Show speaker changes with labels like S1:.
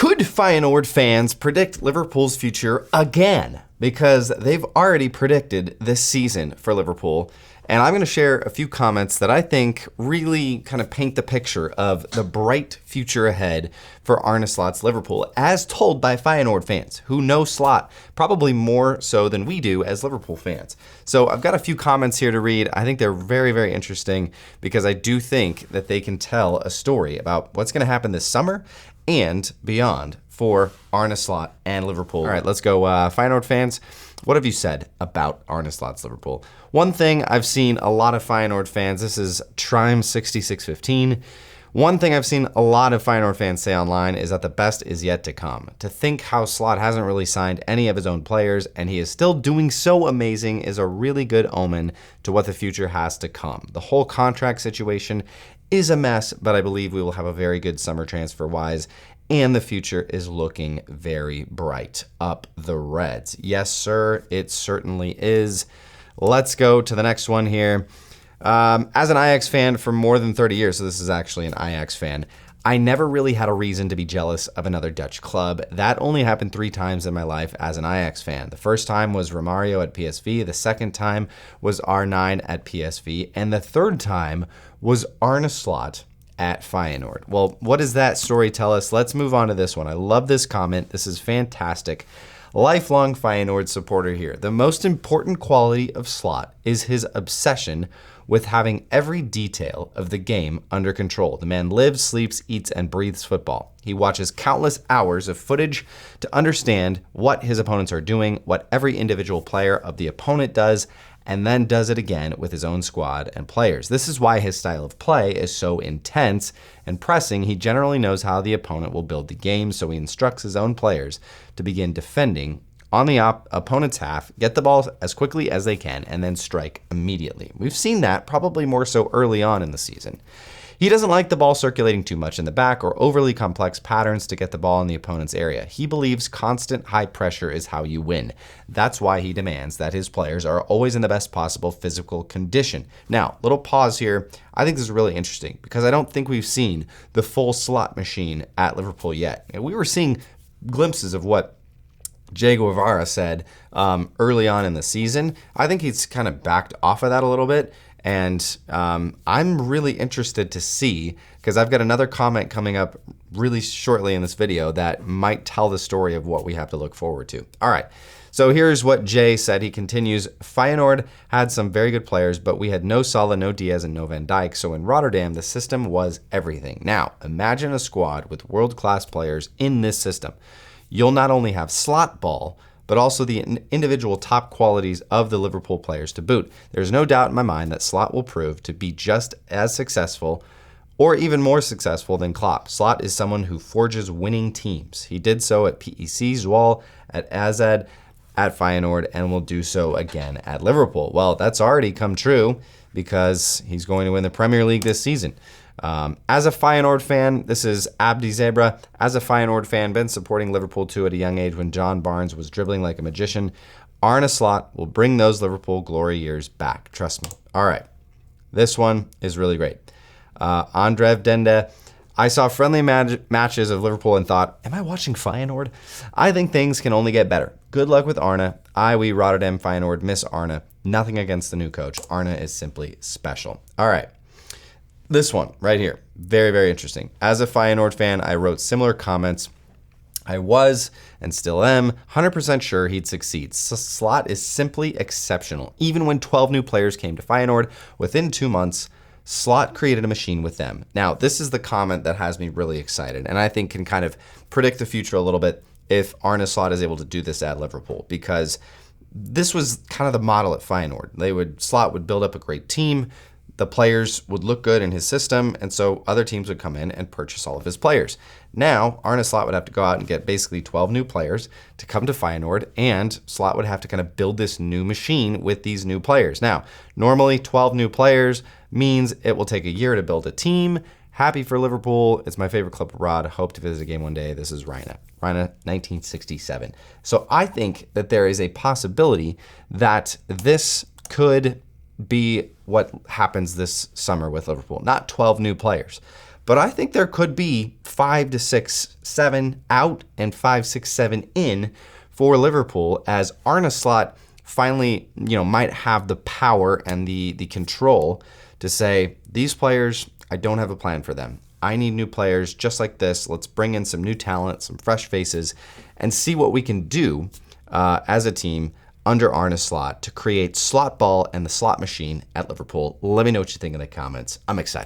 S1: Could Feyenoord fans predict Liverpool's future again? Because they've already predicted this season for Liverpool. And I'm going to share a few comments that I think really kind of paint the picture of the bright future ahead for Arne Slot's Liverpool, as told by Feyenoord fans who know Slot probably more so than we do as Liverpool fans. So I've got a few comments here to read. I think they're very, very interesting because I do think that they can tell a story about what's going to happen this summer and beyond for Arne Slot and Liverpool. All right, let's go. Feyenoord fans, what have you said about Arne Slot's Liverpool? One thing I've seen a lot of Feyenoord fans, this is Trime6615. One thing I've seen a lot of Feyenoord fans say online is that the best is yet to come. To think how Slot hasn't really signed any of his own players and he is still doing so amazing is a really good omen to what the future has to come. The whole contract situation is a mess, but I believe we will have a very good summer transfer-wise, and the future is looking very bright. Up the Reds. Yes, sir, it certainly is. Let's go to the next one here. As an Ajax fan for more than 30 years, so this is actually an Ajax fan, I never really had a reason to be jealous of another Dutch club. That only happened 3 times in my life as an Ajax fan. The first time was Romario at PSV, the second time was R9 at PSV, and the third time was Arne Slot at Feyenoord. Well, what does that story tell us? Let's move on to this one. I love this comment. This is fantastic. Lifelong Feyenoord supporter here. The most important quality of Slot is his obsession with having every detail of the game under control. The man lives, sleeps, eats, and breathes football. He watches countless hours of footage to understand what his opponents are doing, what every individual player of the opponent does, and then does it again with his own squad and players. This is why his style of play is so intense and pressing. He generally knows how the opponent will build the game, so he instructs his own players to begin defending on the opponent's half, get the ball as quickly as they can, and then strike immediately. We've seen that probably more so early on in the season. He doesn't like the ball circulating too much in the back or overly complex patterns to get the ball in the opponent's area. He believes constant high pressure is how you win. That's why he demands that his players are always in the best possible physical condition. Now, little pause here. I think this is really interesting because I don't think we've seen the full Slot machine at Liverpool yet. And we were seeing glimpses of what Che Guevara said early on in the season. I think he's kind of backed off of that a little bit. And I'm really interested to see, because I've got another comment coming up really shortly in this video that might tell the story of what we have to look forward to. All right, so here's what Jay said. He continues, Feyenoord had some very good players, but we had no Salah, no Diaz, and no Van Dijk. So in Rotterdam, the system was everything. Now, imagine a squad with world-class players in this system. You'll not only have slot ball, but also the individual top qualities of the Liverpool players to boot. There's no doubt in my mind that Slot will prove to be just as successful or even more successful than Klopp. Slot is someone who forges winning teams. He did so at PEC, Zwolle, at AZ, at Feyenoord, and will do so again at Liverpool. Well, that's already come true because he's going to win the Premier League this season. As a Feyenoord fan, this is Abdi Zebra. As a Feyenoord fan, been supporting Liverpool too at a young age when John Barnes was dribbling like a magician. Arne Slot will bring those Liverpool glory years back. Trust me. All right. This one is really great. Andrev Dende. I saw friendly matches of Liverpool and thought, am I watching Feyenoord? I think things can only get better. Good luck with Arne. We Rotterdam Feyenoord miss Arne. Nothing against the new coach. Arne is simply special. All right. This one right here, very, very interesting. As a Feyenoord fan, I wrote similar comments. I was, and still am, 100% sure he'd succeed. Slot is simply exceptional. Even when 12 new players came to Feyenoord, within 2 months, Slot created a machine with them. Now, this is the comment that has me really excited, and I think can kind of predict the future a little bit if Arne Slot is able to do this at Liverpool, because this was kind of the model at Feyenoord. Slot would build up a great team. The players would look good in his system, and so other teams would come in and purchase all of his players. Now, Arne Slot would have to go out and get basically 12 new players to come to Feyenoord, and Slot would have to kind of build this new machine with these new players. Now, normally 12 new players means it will take a year to build a team. Happy for Liverpool. It's my favorite club abroad. Hope to visit a game one day. This is Rhine 1967. So I think that there is a possibility that this could be what happens this summer with Liverpool. Not 12 new players, But I think there could be 5 to 6, 7 out and 5, 6, 7 in for Liverpool, as Arne Slot finally, might have the power and the control to say, these players, I don't have a plan for them. I need new players just like this. Let's bring in some new talent, some fresh faces, and see what we can do as a team under Arne Slot to create slot ball and the slot machine at Liverpool. Let me know what you think in the comments. I'm excited.